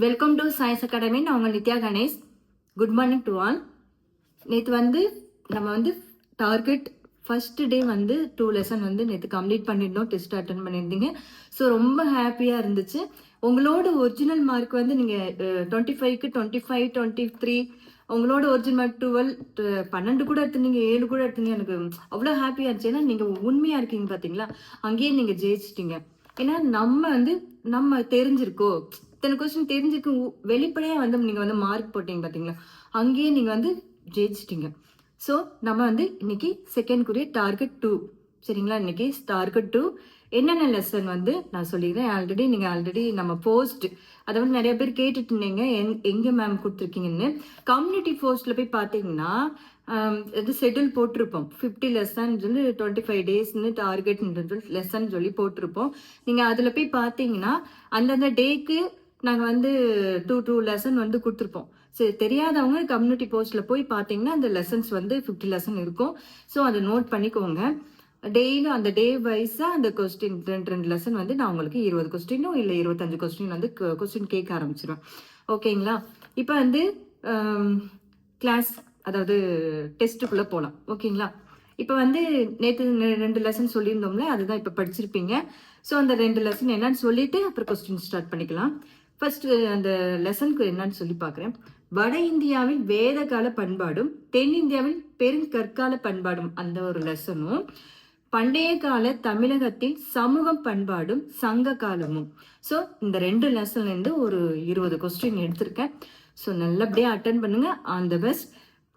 Welcome to science academy. நான் உங்கள் Nithya Ganesh. Good morning to all. நேற்று நம்ம டார்கெட் ஃபர்ஸ்ட் டே 2 லெசன் நேற்று கம்ப்ளீட் பண்ணியிருந்தோம். டெஸ்ட் அட்டன் பண்ணியிருந்தீங்க. ஸோ ரொம்ப ஹாப்பியாக இருந்துச்சு. உங்களோட ஒரிஜினல் மார்க் நீங்கள் 25க்கு 25, 23, உங்களோட ஒரிஜினல் மார்க் 12, 12 கூட எடுத்துனீங்க, 7 கூட எடுத்தீங்க. எனக்கு அவ்வளோ ஹாப்பியாக இருந்துச்சு. ஏன்னா நீங்கள் உண்மையாக இருக்கீங்க பார்த்தீங்களா, அங்கேயே நீங்கள் ஜெயிச்சிட்டீங்க. ஏன்னா நம்ம தெரிஞ்சிருக்கோம், இத்தனை கொஸ்டின் தெரிஞ்சுக்கு வெளிப்படையா நீங்க மார்க் போட்டீங்க பாத்தீங்களா, அங்கேயே நீங்க ஜெயிச்சிட்டீங்க. ஸோ நம்ம இன்னைக்கு செகண்ட் குறிய டார்கெட் 2, சரிங்களா? இன்னைக்கு டார்கெட் 2 என்னென்ன லெசன் நான் சொல்லிடுறேன். ஆல்ரெடி நம்ம போஸ்ட் அதை நிறைய பேர் கேட்டுட்டு இருந்தீங்க, எங்க மேம் கொடுத்துருக்கீங்கன்னு. கம்யூனிட்டி போஸ்ட்ல போய் பார்த்தீங்கன்னா இது ஷெட்யூல் போட்டிருப்போம். 50 லெசன் சொல்லி 25 டேஸ்ன்னு டார்கெட் லெசன் சொல்லி போட்டிருப்போம். நீங்க அதுல போய் பார்த்தீங்கன்னா அந்தந்த டேக்கு நாங்கள் 2 லெசன் கொடுத்துருப்போம். சரி, தெரியாதவங்க கம்யூனிட்டி போஸ்ட்ல போய் பார்த்தீங்கன்னா அந்த லெசன்ஸ் 50 லெசன் இருக்கும். ஸோ அதை நோட் பண்ணிக்கோங்க. டெய்லியும் அந்த டே வைஸா அந்த கொஸ்டின் 2 லெசன் நான் உங்களுக்கு 20 கொஸ்டினோ இல்லை 25 கொஸ்டின் கொஸ்டின் கேட்க ஆரம்பிச்சிருவேன். ஓகேங்களா? இப்போ கிளாஸ், அதாவது டெஸ்ட்டுக்குள்ள போகலாம். ஓகேங்களா? இப்போ நேற்று 2 லெசன் சொல்லியிருந்தோம்ல, அதுதான் இப்போ படிச்சிருப்பீங்க. ஸோ அந்த 2 லெசன் என்னன்னு சொல்லிட்டு அப்புறம் கொஸ்டின் ஸ்டார்ட் பண்ணிக்கலாம். ஃபர்ஸ்ட் அந்த லெசனுக்கு என்னன்னு சொல்லி பார்க்குறேன். வட இந்தியாவில் வேத கால பண்பாடும் தென்னிந்தியாவில் பெருங்கற்கால பண்பாடும் அந்த ஒரு லெசனும், பண்டைய கால தமிழகத்தில் சமூகம் பண்பாடும் சங்க காலமும். ஸோ இந்த 2 லெசன்ல இருந்து ஒரு 20 கொஸ்டின் எடுத்திருக்கேன். ஸோ நல்லபடியா அட்டன் பண்ணுங்க. All the best.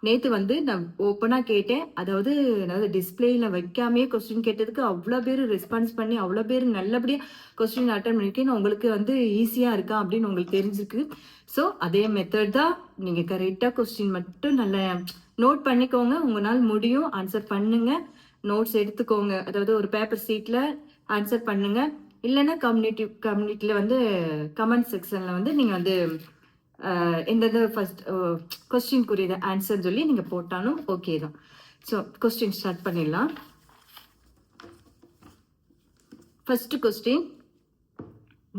நேற்று நான் ஓப்பனாக கேட்டேன், அதாவது டிஸ்பிளேல வைக்காமே கொஸ்டின் கேட்டதுக்கு அவ்வளோ பேர் ரெஸ்பான்ஸ் பண்ணி அவ்வளோ பேர் நல்லபடியாக கொஸ்டின் அட்டன் பண்ணியிருக்கேன். உங்களுக்கு ஈஸியாக இருக்கா அப்படின்னு உங்களுக்கு தெரிஞ்சுக்கு. ஸோ அதே மெத்தட் தான். நீங்கள் கரெக்டாக கொஸ்டின் மட்டும் நல்லா நோட் பண்ணிக்கோங்க. உங்களால் முடியும். ஆன்சர் பண்ணுங்க. நோட்ஸ் எடுத்துக்கோங்க. அதாவது ஒரு பேப்பர் சீட்டில் ஆன்சர் பண்ணுங்க. இல்லைன்னா கம்யூனிட்டியில் கமெண்ட் செக்ஷனில் நீங்கள் எந்தெந்த ஃபர்ஸ்ட் கொஸ்டின்குரிய ஆன்சர் சொல்லி நீங்க போட்டாலும் ஓகே தான். ஸோ கொஸ்டின் ஸ்டார்ட் பண்ணிடலாம். ஃபர்ஸ்ட் கொஸ்டின்,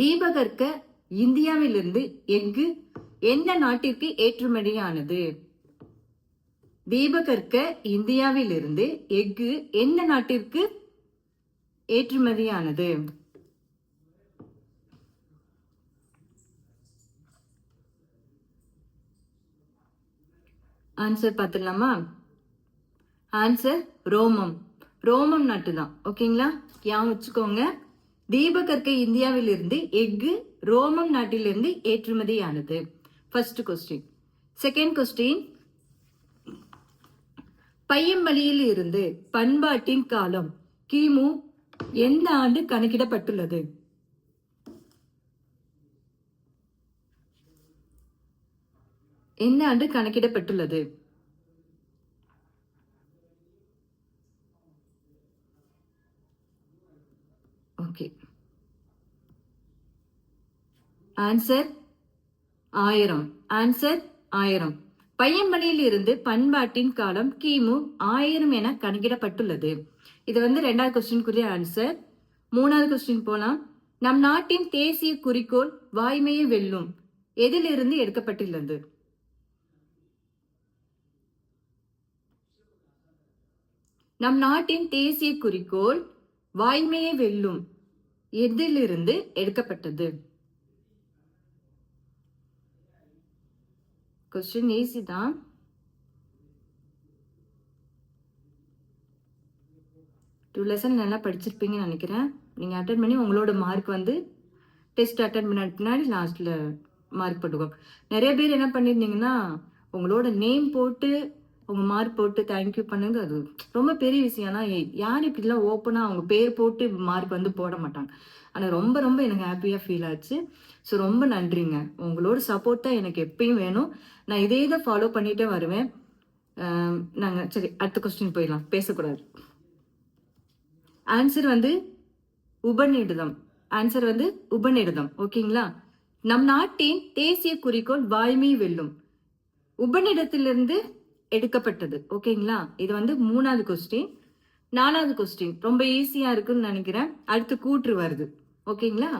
தீபகற்க இந்தியாவிலிருந்து எஃகு எந்த நாட்டிற்கு ஏற்றுமதியானது? தீபகற்க இந்தியாவிலிருந்து எஃகு எந்த நாட்டிற்கு ஏற்றுமதியானது? ஆன்சர் பார்த்துடலாமா? ஆன்சர் ரோமம். ரோமம் நாட்டு தான். ஓகேங்களா? ஞாபகம் வச்சுக்கோங்க. தீபகற்கை இந்தியாவிலிருந்து எஃகு ரோமம் நாட்டிலிருந்து ஏற்றுமதியானது. First question. செகண்ட் கொஸ்டின், பையம்பலியில் இருந்து பண்பாட்டின் காலம் கிமு எந்த ஆண்டு கணக்கிடப்பட்டுள்ளது? எந்த ஆண்டு கணக்கிடப்பட்டுள்ளது? Okay, answer 1000. ஆன்சர் 1000. பையம்பலியில் இருந்து பண்பாட்டின் காலம் கிமு 1000 என கணக்கிடப்பட்டுள்ளது. இது 2வது கொஸ்டினுக்குரிய ஆன்சர். 3வது கொஸ்டின் போலாம். நம் நாட்டின் தேசிய குறிக்கோள் வாய்மையை வெல்லும் எதிலிருந்து எடுக்கப்பட்டுள்ளது? நம் நாட்டின் தேசிய குறிக்கோள் வாய்மையை வெல்லும் எதிலிருந்து எடுக்கப்பட்டது? கொஸ்டின் ஈஸி தான். டூ லெசன் நல்லா படிச்சிருப்பீங்கன்னு நினைக்கிறேன். நீங்க அட்டன் பண்ணி உங்களோட மார்க் டெஸ்ட் அட்டன் பண்ண பின்னாடி லாஸ்ட்ல மார்க் போட்டுக்கோங்க. நிறைய பேர் என்ன பண்ணிருந்தீங்கன்னா உங்களோட நேம் போட்டு உங்க மார்க் போட்டு தேங்க்யூ பண்ணுங்க. அது ரொம்ப பெரிய விஷயம். ஆனா யார் இப்படிலாம் ஓப்பனா அவங்க பேர் போட்டு மார்க் போட மாட்டாங்க. ஆனா ரொம்ப ரொம்ப எனக்கு ஹாப்பியா ஃபீல் ஆச்சு. ஸோ ரொம்ப நன்றிங்க. உங்களோட சப்போர்ட் தான் எனக்கு எப்பயும் வேணும். நான் இதே தான் ஃபாலோ பண்ணிட்டே வருவேன். நாங்க சரி அடுத்த கொஸ்டின் போயிடலாம், பேசக்கூடாது. ஆன்சர் உபநிடதம். ஆன்சர் உபநிடதம். ஓகேங்களா? நம் நாட்டின் தேசிய குறிக்கோள் வாய்மை வெல்லும் உபநிடத்திலிருந்து எடுக்கப்பட்டது. ஓகேங்களா? இது 3வது கொஸ்டின். 4வது கொஸ்டின் ரொம்ப ஈஸியா இருக்குன்னு நினைக்கிறேன். அடுத்து கூற்று வருது. ஓகேங்களா?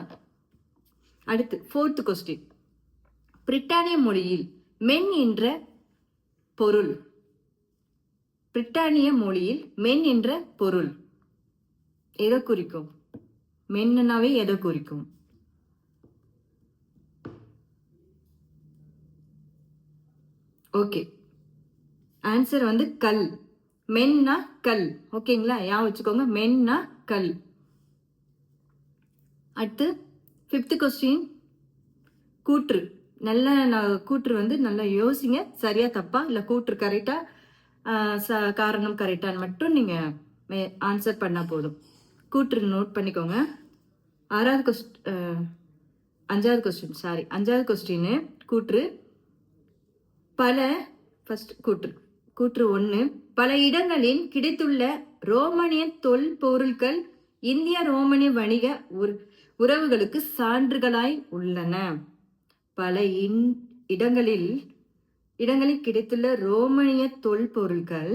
அடுத்து 4th கொஸ்டின். பிரிட்டானிய மொழியில் மென் என்ற பொருள். பிரிட்டானிய மொழியில் மென் என்ற பொருள் எதை குறிக்கும்? மென்னாவே எதை குறிக்கும்? ஓகே, ஆன்சர் வந்து கல். மென்னா கல். ஓகேங்களா, யா வச்சுக்கோங்க, மென்னா கல். அடுத்து 5th கொஸ்டின், கூற்று. நல்ல கூற்று வந்து நல்லா யோசிங்க, சரியா தப்பா, இல்லை கூற்று கரெக்டா காரணம் கரெக்டான்னு மட்டும் நீங்க ஆன்சர் பண்ணா போதும். கூற்று நோட் பண்ணிக்கோங்க. 5வது கொஸ்டின் கூற்று. ஃபர்ஸ்ட் கூற்று 1, பல இடங்களில் கிடைத்துள்ள ரோமானிய தொல்பொருட்கள் இந்திய ரோமானிய வணிக உறவுகளுக்கு சான்றுகளாய் உள்ளன. பல இடங்களில் கிடைத்துள்ள ரோமானிய தொல்பொருட்கள்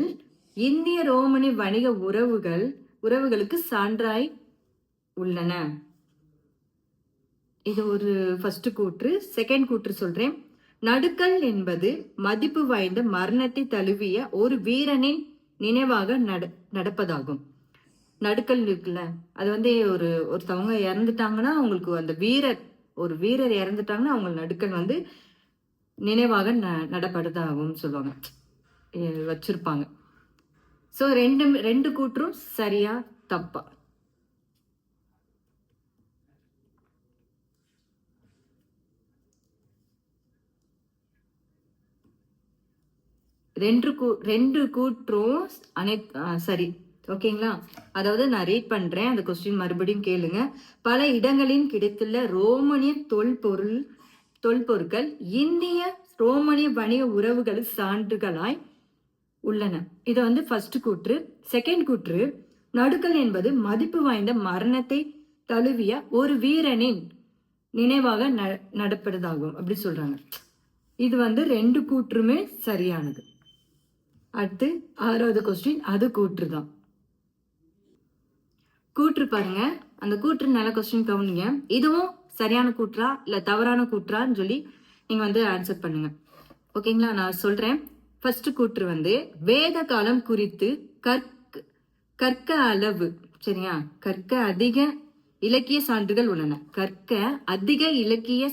இந்திய ரோமானிய வணிக உறவுகளுக்கு சான்றாய் உள்ளன. இது ஒரு ஃபர்ஸ்ட் கூற்று. செகண்ட் கூற்று சொல்றேன். நடுக்கல் என்பது மதிப்பு வாய்ந்த மரணத்தை தழுவிய ஒரு வீரனின் நினைவாக நடப்பதாகும். நடுக்கல் இருக்குல்ல, அது வந்து ஒருத்தவங்க இறந்துட்டாங்கன்னா அவங்களுக்கு அந்த ஒரு வீரர் இறந்துட்டாங்கன்னா அவங்க நடுக்கல் வந்து நினைவாக நடப்படுதாகும் சொல்லுவாங்க, வச்சிருப்பாங்க. ஸோ ரெண்டு கூற்றும் சரியா தப்பா? ரெண்டு கூற்றும் சரி. ஓகேங்களா, அதாவது நான் ரீட் பண்றேன், அந்த கொஸ்டின் மறுபடியும் கேளுங்க. பல இடங்களில் கிடைத்துள்ள ரோமானிய தொல்பொருட்கள் இந்திய ரோமானிய வணிக உறவுகள் சான்றுகளாய் உள்ளன. இது வந்து ஃபர்ஸ்ட் கூற்று. செகண்ட் கூற்று, நடுக்கல் என்பது மதிப்பு வாய்ந்த மரணத்தை தழுவிய ஒரு வீரனின் நினைவாக நடப்படுதாகும் அப்படி சொல்றாங்க. இது வந்து ரெண்டு கூற்றுமே சரியானது. அடுத்து 6வது கொஸ்டின், அது கூற்று தான். கூற்று பாருங்க, அந்த கூற்று நல்ல கொஸ்டின் கவனிங்க. இதுவும் சரியான கூற்றா இல்ல தவறான கூற்றான்னு சொல்லி நீங்க வந்து ஆன்சர் பண்ணுங்க. ஓகேங்களா, நான் சொல்றேன். ஃபர்ஸ்ட் கூற்று வந்து வேத காலம் குறித்து கற்க அளவு, சரியா, கற்க அதிக இலக்கிய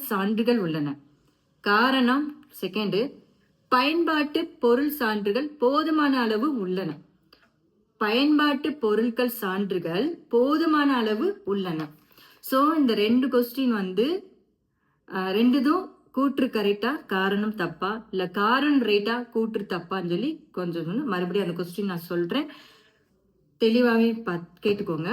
சான்றுகள் உள்ளன. காரணம் செகண்ட், பயன்பாட்டு பொருள் சான்றுகள் போதுமான அளவு உள்ளன. பயன்பாட்டு பொருட்கள் சான்றுகள் போதுமான அளவு உள்ளன. ஸோ இந்த ரெண்டு கொஸ்டின் வந்து ரெண்டுதும் கூற்று கரெக்டா காரணம் தப்பா, இல்ல காரணம் ரைட்டா கூற்று தப்பான்னு சொல்லி கொஞ்சம் மறுபடியும் அந்த கொஸ்டின் நான் சொல்றேன், தெளிவாகவே கேட்டுக்கோங்க.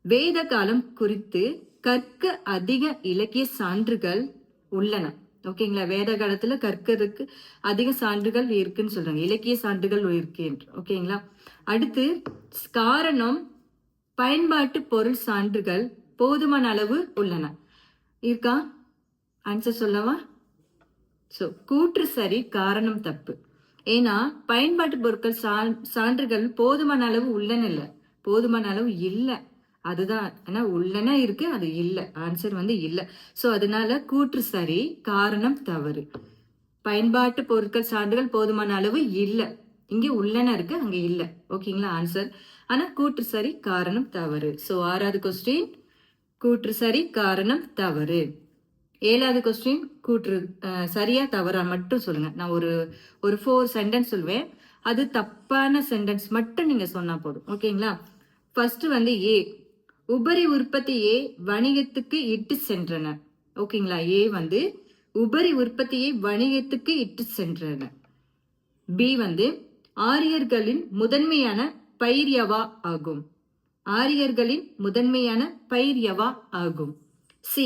வேத காலம் குறித்து கற்க அதிக இலக்கிய சான்றுகள் உள்ளன. ஓகேங்களா, வேத காலத்துல கற்கிறதுக்கு அதிக சான்றுகள் இருக்குன்னு சொல்றாங்க, இலக்கிய சான்றுகள் இருக்கு. ஓகேங்களா, அடுத்து காரணம் பயன்பாட்டு பொருள் சான்றுகள் போதுமான அளவு உள்ளன. இருக்கா? ஆன்சர் சொல்லவா? ஸோ கூற்று சரி, காரணம் தப்பு. ஏன்னா பயன்பாட்டு பொருட்கள் சான்றுகள் போதுமான அளவு உள்ளன இல்லை, போதுமான அளவு இல்லை, அதுதான். ஆனா உள்ளன இருக்கு, அது இல்லை. ஆன்சர் வந்து இல்லை. ஸோ அதனால கூற்று சரி, காரணம் தவறு. பயன்பாட்டு பொருட்கள் சான்றுகள் போதுமான அளவு இல்லை, இங்க உள்ளன இருக்கு, அங்க இல்லை. ஓகேங்களா ஆன்சர். ஆனா கூற்று சரி, காரணம் தவறு. ஸோ 6வது கொஸ்டின் கூற்று சரி, காரணம் தவறு. 7வது கொஸ்டின் கூற்று சரியா தவறா மட்டும் சொல்லுங்க. நான் ஒரு 4 சென்டென்ஸ் சொல்வேன், அது தப்பான சென்டென்ஸ் மட்டும் நீங்க சொன்னா போதும். ஓகேங்களா, ஃபர்ஸ்ட் வந்து ஏ, உபரி உற்பத்தியை வணிகத்துக்கு இட்டு சென்றன. ஓகேங்களா, ஏ வந்து உபரி உற்பத்தியை வணிகத்துக்கு இட்டு சென்றன. பி வந்து ஆரியர்களின் முதன்மையான பயிர்யவா ஆகும். ஆரியர்களின் முதன்மையான பயிர்யவா ஆகும். சி,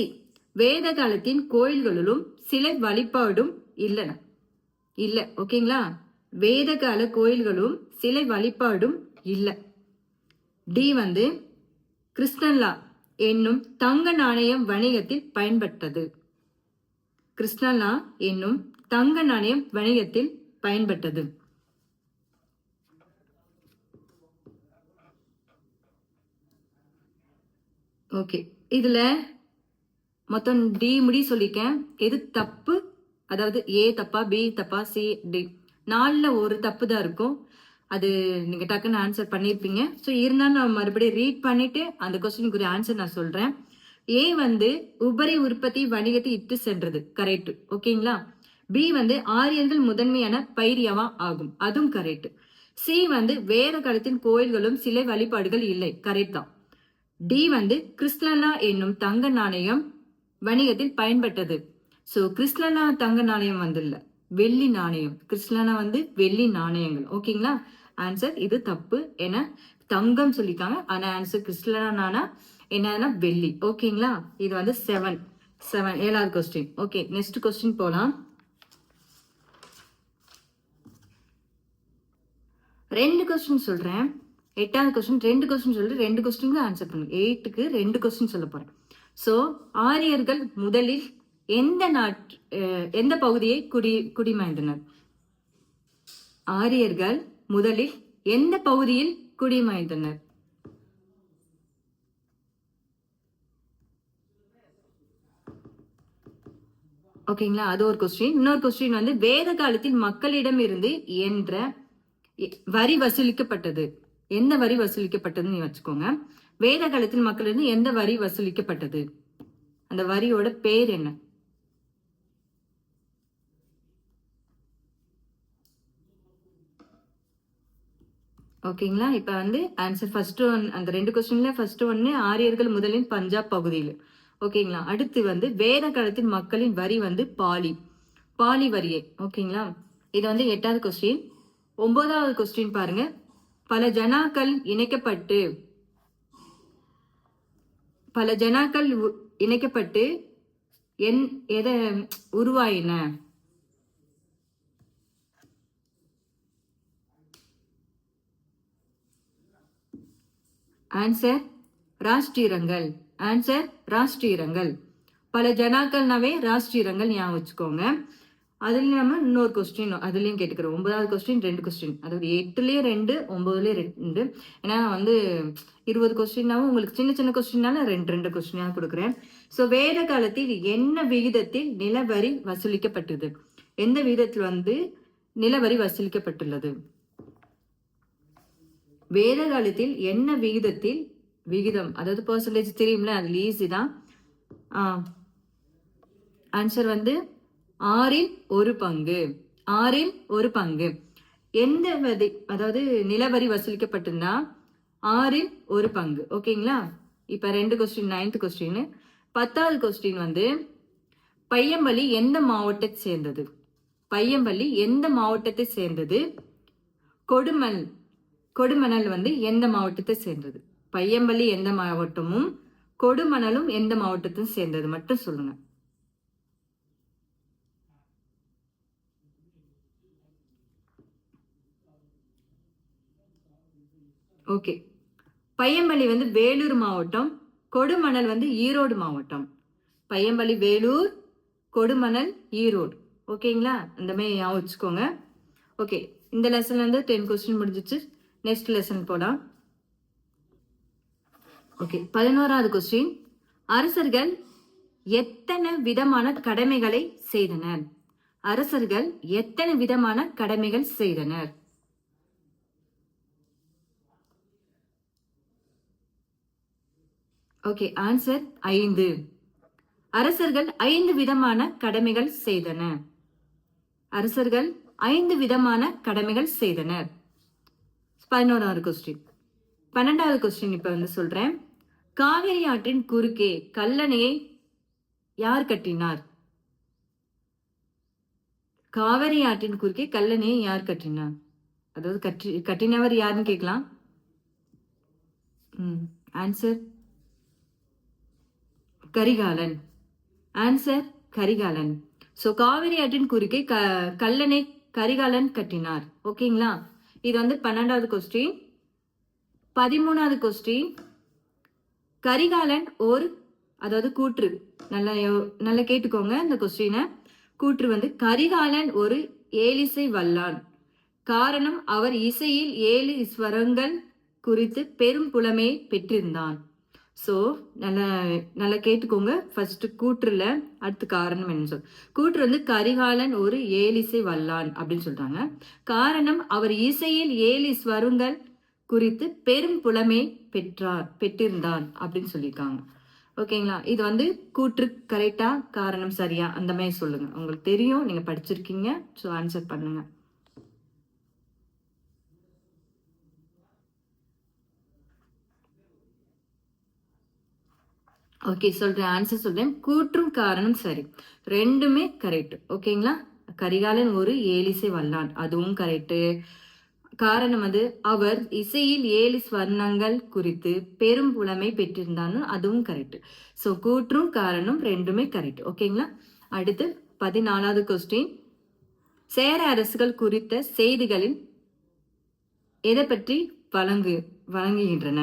வேத காலத்தின் கோயில்களிலும் சிலை வழிபாடும் இல்ல. ஓகேங்களா, வேத கால கோயில்களும் சிலை வழிபாடும் இல்ல. டி வந்து கிருஷ்ணலா என்னும் தங்க நாணயம் வணிகத்தில் பயன்பட்டது. கிருஷ்ணலா என்னும் தங்க நாணயம் வணிகத்தில் பயன்பட்டது. ஓகே, இதுல மொத்தம் டி முடி சொல்லிட்டேன். எது தப்பு அதாவது ஏ தப்பா, பி தப்பா, சி டி 4ல் ஒரு தப்பு தான் இருக்கும். அது நீங்க டக்குன்னு ஆன்சர் பண்ணியிருப்பீங்க. ஸோ இருந்தாலும் நான் மறுபடியும் ரீட் பண்ணிட்டு அந்த கொஸ்டினுக்குரிய ஆன்சர் நான் சொல்றேன். ஏ வந்து உபரி உற்பத்தி வணிகத்தை இட்டு சென்றது, கரெக்ட். ஓகேங்களா. பி வந்து ஆரியர்கள் முதன்மையான பைரியவா ஆகும், அதுவும் கரெக்ட். சி வந்து வேத காலத்தின் கோயில்களும் சிலை வழிபாடுகள் இல்லை, கரெக்ட் தான். டி வந்து கிறிஸ்லனா என்னும் தங்க நாணயம் வணிகத்தில் பயன்பட்டது. சோ கிறிஸ்லனா தங்க நாணயம் வந்து இல்ல, வெள்ளி நாணயம். கிறிஸ்லனா வந்து வெள்ளி நாணயங்கள். ஓகேங்களா. ஆன்சர் இது தப்பு. ஏன்னா தங்கம் சொல்லிட்டாங்க, ஆனா ஆன்சர் கிறிஸ்லனா என்னன்னா வெள்ளி. ஓகேங்களா. இது வந்து 7 7வது கொஸ்டின். ஓகே, நெக்ஸ்ட் கொஸ்டின் போலாம். 2 கொஸ்டின் சொல்றேன். 8வது கொஸ்டின் 2 கொஸ்டின் சொல்லி 2 கொஸ்டின் ஆன்சர் பண்ணுங்க. 8க்கு 2 கொஸ்டின் சொல்ல போறேன். சோ ஆரியர்கள் முதலில் எந்த பகுதியை குடிமயந்தனர்? ஆரியர்கள் முதலில் எந்த பகுதியில் குடிமயந்தனர்? ஓகேங்களா. அது ஒரு கொஸ்டின். இன்னொரு கொஸ்டின் வந்து வேத காலத்தில் மக்களிடம் இருந்து என்ற வரி வசூலிக்கப்பட்டது. எந்த வரி வசூலிக்கப்பட்டதுன்னு நீ வச்சுக்கோங்க. வேத காலத்தில் மக்களிடம் எந்த வரி வசூலிக்கப்பட்டது? அந்த வரியோட பேர் என்ன? ஓகேங்களா. இப்ப வந்து ஆன்சர் ஃபர்ஸ்ட் ஒன், அந்த 2 கொஸ்டின்ல ஃபர்ஸ்ட் ஒன்னு ஆரியர்கள் முதலின் பஞ்சாப் பகுதியில். ஓகேங்களா. அடுத்து வந்து வேத காலத்தின் மக்களின் வரி வந்து பாலி வரியை. ஓகேங்களா. இது வந்து 8வது கொஸ்டின். 9வது கொஸ்டின் பாருங்க. பல ஜனாக்கள் இணைக்கப்பட்டு எதை உருவாயின? ஆன்சர் ராஷ்டிரங்கள். ஆன்சர் ராஷ்டிரங்கள். பல ஜனாக்கள்னாவே ராஷ்டிரங்கள் ஞாபகம் வச்சுக்கோங்க. அதுல நம்ம இன்னொரு கொஸ்டின் அதுலயும் கேட்டுக்கிறோம். 9வது கொஸ்டின் 2 கொஸ்டின், அதாவது 8லயே 2, 9லயே 2. ஏன்னா வந்து 20 கொஸ்டின்னாவும் உங்களுக்கு சின்ன சின்ன கொஸ்டின்னால 2 கொஸ்டினா கொடுக்குறேன். சோ வேத காலத்தில் என்ன விகிதத்தில் நிலவரி வசூலிக்கப்பட்டது? எந்த விகிதத்தில் வந்து நிலவரி வசூலிக்கப்பட்டுள்ளது? வேத காலத்தில் என்ன விகிதம், அதாவது பெர்சன்டேஜ் தெரியும்ல, அது ஈஸி தான். ஆன்சர் வந்து 6ல் 1 பங்கு. 6ல் 1 பங்கு. எந்த அதாவது நிலவரி வசூலிக்கப்பட்டிருந்தா 6ல் 1 பங்கு. ஓகேங்களா. இப்ப 2 கொஸ்டின். 9th question. 10வது கொஸ்டின் வந்து பையம்பள்ளி எந்த மாவட்டத்தை சேர்ந்தது? பையம்பள்ளி எந்த மாவட்டத்தை சேர்ந்தது? கொடுமணல் வந்து எந்த மாவட்டத்தை சேர்ந்தது? பையம்பள்ளி எந்த மாவட்டமும் கொடுமணலும் எந்த மாவட்டத்தையும் சேர்ந்தது மட்டும் சொல்லுங்க. ஓகே, பையம்பள்ளி வந்து வேலூர் மாவட்டம், கொடுமணல் வந்து ஈரோடு மாவட்டம். பையம்பள்ளி வேலூர், கொடுமணல் ஈரோடு. ஓகேங்களா. அந்த மாதிரி ஞாபகம் வச்சுக்கோங்க. ஓகே, இந்த லெசன்ல இருந்து 10 கொஸ்டின் முடிஞ்சிச்சு. நெக்ஸ்ட் லெசன் போலாம். ஓகே, 11வது கொஸ்டின். அரசர்கள் எத்தனை விதமான கடமைகளை செய்தனர்? அரசர்கள் எத்தனை விதமான கடமைகள் செய்தனர்? Okay, answer 5. அரசர்கள் 5 விதமான கடமைகள் செய்தனர். அரசர்கள் 5 விதமான கடமைகள் செய்தனர். 11வது கொஸ்டின். 12வது கொஸ்டின் இப்ப வந்து சொல்றேன். காவிரி ஆற்றின் குறுக்கே கல்லணையை யார் கட்டினார்? காவிரி ஆற்றின் குறுக்கே கல்லணையை யார் கட்டினார்? அதாவது கட்டினவர் யாருன்னு கேட்கலாம். Answer Karikalan. Answer Karikalan. So Kaveri ஆற்றின் குறுக்கே கல்லணை கரிகாலன் கட்டினார். ஓகேங்களா. இது வந்து 12வது கொஸ்டின். 13வது கொஸ்டின். கரிகாலன் அதாவது கூற்று, நல்லா கேட்டுக்கோங்க இந்த கொஸ்டினை. கூற்று வந்து கரிகாலன் ஒரு ஏலிசை வல்லான். காரணம் அவர் இசையில் 7 ஸ்வரங்கள் குறித்து பெரும் புலமையை பெற்றிருந்தான். ஸோ நல்லா நல்லா கேட்டுக்கோங்க. ஃபர்ஸ்ட் கூற்றுல அடுத்து காரணம் என்ன சொல். கூற்று வந்து கரிகாலன் ஒரு ஏலிசை வல்லான் அப்படின்னு சொல்றாங்க. காரணம் அவர் இசையில் 7 ஸ்வரங்கள் குறித்து பெரும் புலமை பெற்றிருந்தான் அப்படின்னு சொல்லியிருக்காங்க. ஓகேங்களா? இது வந்து கூற்று கரெக்டா, காரணம் சரியா, அந்த மாதிரி சொல்லுங்க. உங்களுக்கு தெரியும், நீங்க படிச்சிருக்கீங்க. ஸோ ஆன்சர் பண்ணுங்க. ஓகே, சொல்றேன். ஆன்சர் சொல்றேன். கூற்றும் காரணம் சரி, ரெண்டுமே கரெக்ட். ஓகேங்களா? கரிகாலன் ஒரு ஏலிசை வல்லான், அதுவும் கரெக்ட். காரணம் வந்து அவர் இசையில் 7 ஸ்வர்ணங்கள் குறித்து பெரும் புலமை பெற்றிருந்தான்னு, அதுவும் கரெக்ட். ஸோ கூற்றும் காரணம் ரெண்டுமே கரெக்ட். ஓகேங்களா? அடுத்து 14வது கொஸ்டின். சேர அரசுகள் குறித்த செய்திகளில் எதை பற்றி வழங்குகின்றன?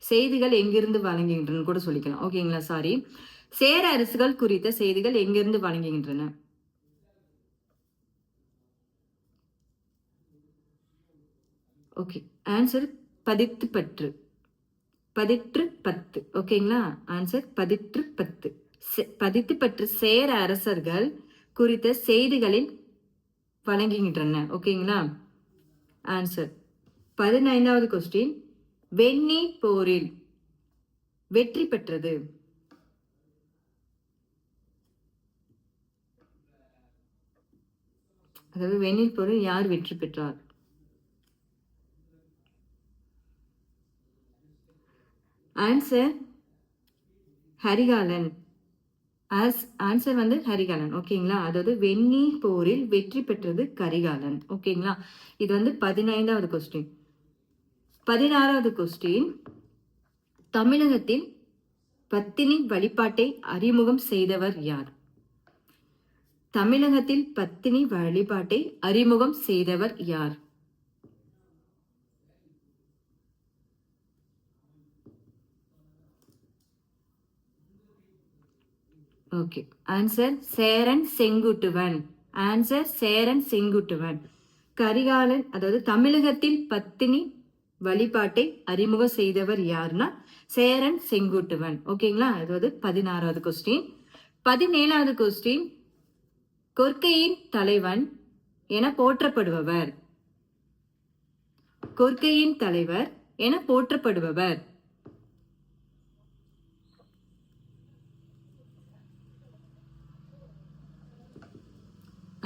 செய்திகள் எங்கிருந்து வழங்குகின்றன கூட சொல்லிக்கலாம். ஓகேங்களா? சாரி, சேர அரசுகள் குறித்த செய்திகள் எங்கிருந்து வழங்குகின்றன? ஓகே, ஆன்சர் பதிற்று பற்று. 10. ஓகேங்களா? ஆன்சர் 10. பதிற்று பற்று சேர அரசர்கள் குறித்த செய்திகளில் வழங்குகின்றன. ஓகேங்களா? Answer 15வது question. வெண்ணி போரில் வெற்றி பெற்றது. அதாவது வெண்ணி போரில் யார் வெற்றி பெற்றார்? ஆன்சர் ஹரிகாலன். ஆன்சர் வந்து ஹரிகாலன். ஓகேங்களா? அதாவது வெண்ணி போரில் வெற்றி பெற்றது கரிகாலன். ஓகேங்களா? இது வந்து 15வது கொஸ்டின். 16வது கொஸ்டின். தமிழகத்தில் பத்தினி வழிபாட்டை அறிமுகம் செய்தவர் யார்? தமிழகத்தில் பத்தினி வழிபாட்டை அறிமுகம் செய்தவர் யார்? Okay, answer Cheran Senguttuvan. Answer Cheran Senguttuvan. Karikalan, அதாவது தமிழகத்தில் பத்தினி வழிபாட்டை அறிமுகம் செய்தவர் யாருன்னா சேரன் செங்குட்டுவன். ஓகேங்களா? அதாவது 16வது கொஸ்டின். 17வது கொஸ்டின். கொற்கையின் தலைவன் என போற்றப்படுபவர். கொற்கையின் தலைவர் என போற்றப்படுபவர்.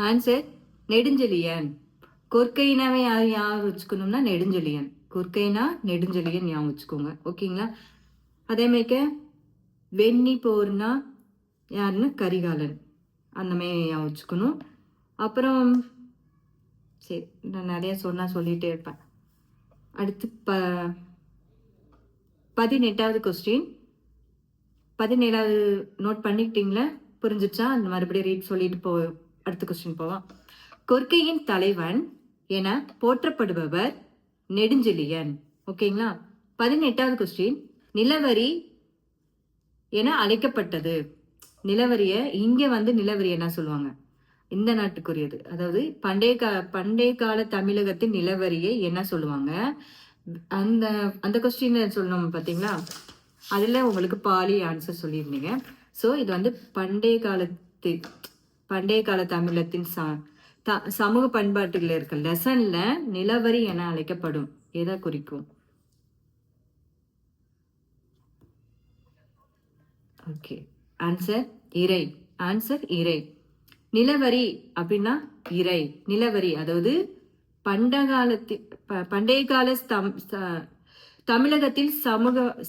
ஆன்சர் நெடுஞ்செழியன். கொற்கையினாவே யார் வச்சுக்கணும்னா நெடுஞ்செழியன். கொற்கைனா நெடுஞ்செழியன் ஞாபகம் வச்சுக்கோங்க. ஓகேங்களா? அதே மாதிரி வெண்ணி போர்னா யாருன்னு கரிகாலன், அந்த மாதிரி ஞாபகம் வச்சுக்கணும். அப்புறம் சரி, நான் நிறைய சொல்லிட்டே இருப்பேன். அடுத்து 18வது கொஸ்டின். 17வது நோட் பண்ணிக்கிட்டீங்களா? புரிஞ்சிச்சா? அந்த மறுபடியும் ரீட் சொல்லிட்டு அடுத்த கொஸ்டின் போவோம். கொற்கையின் தலைவன் என போற்றப்படுபவர் நெடுஞ்செழியன். ஓகேங்களா? 18வது கொஸ்டின். நிலவரி என அழைக்கப்பட்டது. நிலவரிய இங்க வந்து நிலவரி என்ன சொல்லுவாங்க? இந்த நாட்டுக்குரியது. அதாவது பண்டைய கால தமிழகத்தின் நிலவரியை என்ன சொல்லுவாங்க? அந்த அந்த கொஸ்டின் சொல்லணும் பாத்தீங்களா? அதுல உங்களுக்கு பாலி ஆன்சர் சொல்லியிருந்தீங்க. ஸோ இது வந்து பண்டைய கால தமிழகத்தின் சமூக பண்பாட்டுல இருக்க லெசன்ல நிலவரி என அழைக்கப்படும் எதை குறிக்கும்? ஓகே, ஆன்சர் இறை. ஆன்சர் இறை. நிலவரி அப்படின்னா இறை. நிலவரி அதாவது பண்டைய கால தமிழகத்தில்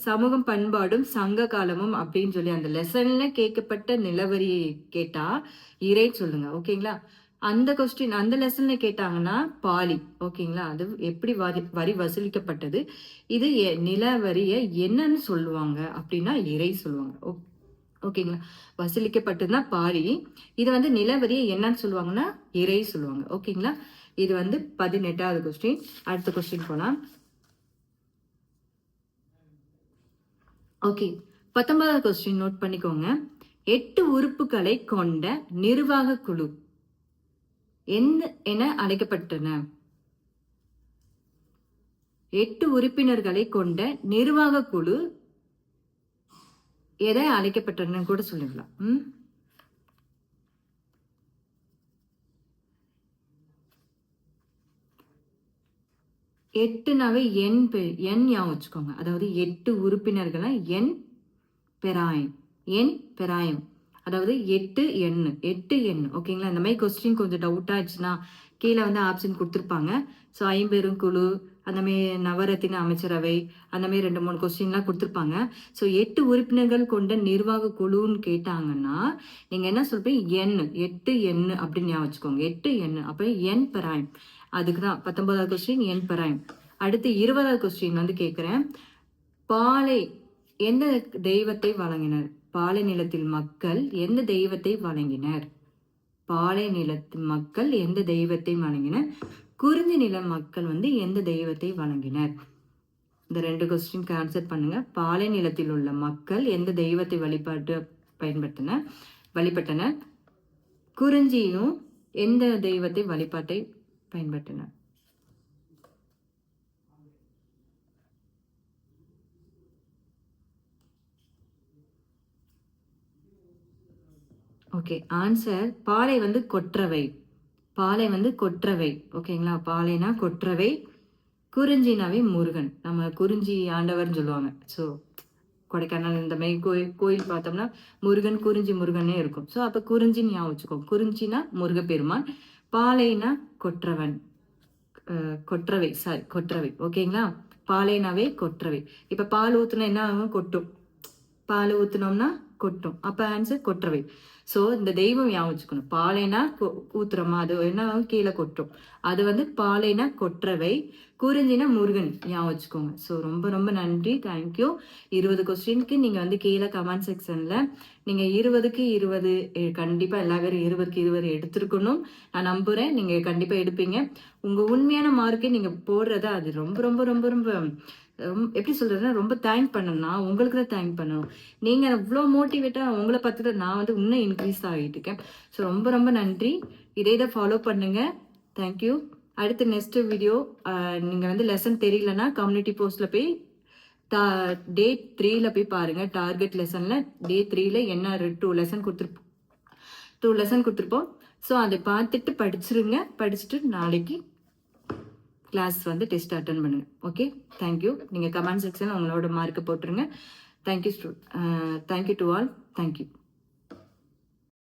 சமூகம் பண்பாடும் சங்க காலமும் அப்படின்னு சொல்லி அந்த லெசன்ல கேட்கப்பட்ட நிலவரியை கேட்டா இறை சொல்லுங்க. ஓகேங்களா? அந்த கொஸ்டின் அந்த லெசன்ல கேட்டாங்கன்னா பாலி. ஓகேங்களா? அது எப்படி வரி வசூலிக்கப்பட்டது, இது நிலவரிய என்னன்னு சொல்லுவாங்க அப்படின்னா இறை சொல்லுவாங்க. ஓகேங்களா? வசூலிக்கப்பட்டதுன்னா பாலி. இது வந்து நிலவரிய என்னன்னு சொல்லுவாங்கன்னா இறை சொல்லுவாங்க. ஓகேங்களா? இது வந்து 18வது கொஸ்டின். அடுத்த கொஸ்டின் போனா ஓகே, 19வது கொஸ்டின் நோட் பண்ணிக்கோங்க. 8 உறுப்புகளை கொண்ட நிர்வாக குழு என அழைக்கப்பட்டன? 8 உறுப்பினர்களை கொண்ட நிர்வாக குழு எதை அழைக்கப்பட்டன கூட சொல்லிடலாம். 8னாவே எண் ஞாபகம் வச்சுக்கோங்க. அதாவது 8 உறுப்பினர்களா எண் பெராயம். அதாவது 8 எண். ஓகேங்களா? இந்த மாதிரி கொஸ்டின் கொஞ்சம் டவுட் ஆயிடுச்சுன்னா கீழே வந்து ஆப்ஷன் கொடுத்துருப்பாங்க. ஸோ ஐம்பெரும் குழு, அந்த மாதிரி நவரத்தின அமைச்சரவை, அந்த மாதிரி 2-3 கொஸ்டின்லாம் கொடுத்துருப்பாங்க. ஸோ 8 உறுப்பினர்கள் கொண்ட நிர்வாக குழுன்னு கேட்டாங்கன்னா நீங்கள் என்ன சொல்றீங்க? 8 எண் அப்படின்னு ஞாபகம் வச்சுக்கோங்க. 8 எண். அப்போ எண் பெராயம். அதுக்கு தான் 19வது கொஸ்டின் எண் பெராயம். அடுத்து 20வது கொஸ்டின் வந்து கேட்குறேன். பாலை எந்த தெய்வத்தை வழங்கினர்? பாலை நிலத்தில் மக்கள் எந்த தெய்வத்தை வழங்கினர்? பாலை நிலத்து மக்கள் எந்த தெய்வத்தை வழங்கினர்? குறிஞ்சி நில மக்கள் வந்து எந்த தெய்வத்தை வழங்கினர்? இந்த 2 கொஸ்டினுக்கு ஆன்சர் பண்ணுங்க. பாலை நிலத்தில் உள்ள மக்கள் எந்த தெய்வத்தை வழிபட்டனர்? குறிஞ்சியும் எந்த தெய்வத்தை வழிபாட்டை பயன்படுத்தினர்? ஓகே, ஆன்சர் பாலை வந்து கொற்றவை. ஓகேங்களா? பாலைனா கொற்றவை, குறிஞ்சினாவே முருகன். நம்ம குறிஞ்சி ஆண்டவர்னு சொல்லுவாங்க. ஸோ கொடைக்கானல் இந்த மாதிரி கோயில் பார்த்தோம்னா குறிஞ்சி முருகனே இருக்கும். ஸோ அப்போ குறிஞ்சின்னு ஞாபகம் வச்சுக்கோங்க. குறிஞ்சினா முருகப்பெருமான், பாலைனா கொற்றவை. ஓகேங்களா? பாலைனாவே கொற்றவை. இப்போ பால் ஊற்றுனா என்ன ஆகும்? கொட்டும். பால் ஊற்றுனோம்னா கொட்டும். அப்போ ஆன்சர் கொற்றவை. ஸோ இந்த தெய்வம் ஞாபகம் வச்சுக்கணும். பாலைனா ஊத்துறோமா, அது என்ன கீழே கொட்டும். அது வந்து பாலைனா கொற்றவை, குறிஞ்சினா முருகன் ஞாபகம் வச்சுக்கோங்க. ஸோ ரொம்ப ரொம்ப நன்றி, தேங்க்யூ. 20 கொஸ்டினுக்கு நீங்கள் வந்து கீழே கமெண்ட் செக்ஷனில் நீங்கள் 20க்கு 20 கண்டிப்பாக எல்லா பேரும் 20க்கு 20 எடுத்துருக்கணும். நான் நம்புகிறேன் நீங்கள் கண்டிப்பாக எடுப்பீங்க. உங்கள் உண்மையான மார்க்கை நீங்கள் போடுறத அது ரொம்ப ரொம்ப ரொம்ப ரொம்ப எப்படி சொல்றதுன்னா ரொம்ப தேங்க் பண்ணணும்னா உங்களுக்கு தான் தேங்க் பண்ணணும். நீங்கள் அவ்வளோ மோட்டிவேட்டாக உங்களை பார்த்துட்டு நான் வந்து இன்னும் இன்க்ரீஸ் ஆகிட்டு இருக்கேன். ஸோ ரொம்ப ரொம்ப நன்றி. இதே தான் ஃபாலோ பண்ணுங்க. தேங்க்யூ. அடுத்து நெக்ஸ்ட் வீடியோ நீங்கள் வந்து லெசன் தெரியலன்னா கம்யூனிட்டி போஸ்ட்டில் போய் டே 3ல போய் பாருங்க. டார்கெட் லெசனில் டே 3ல என்ன 2 லெசன் கொடுத்துருப்போம். ஸோ அதை பார்த்துட்டு படிச்சுட்டு நாளைக்கு கிளாஸ் வந்து டெஸ்ட் அட்டன் பண்ணுங்க. Okay, thank you. நீங்கள் கமெண்ட் செக்ஷனில் உங்களோட மார்க்கை போட்டுருங்க. Thank you to all. தேங்க்யூ.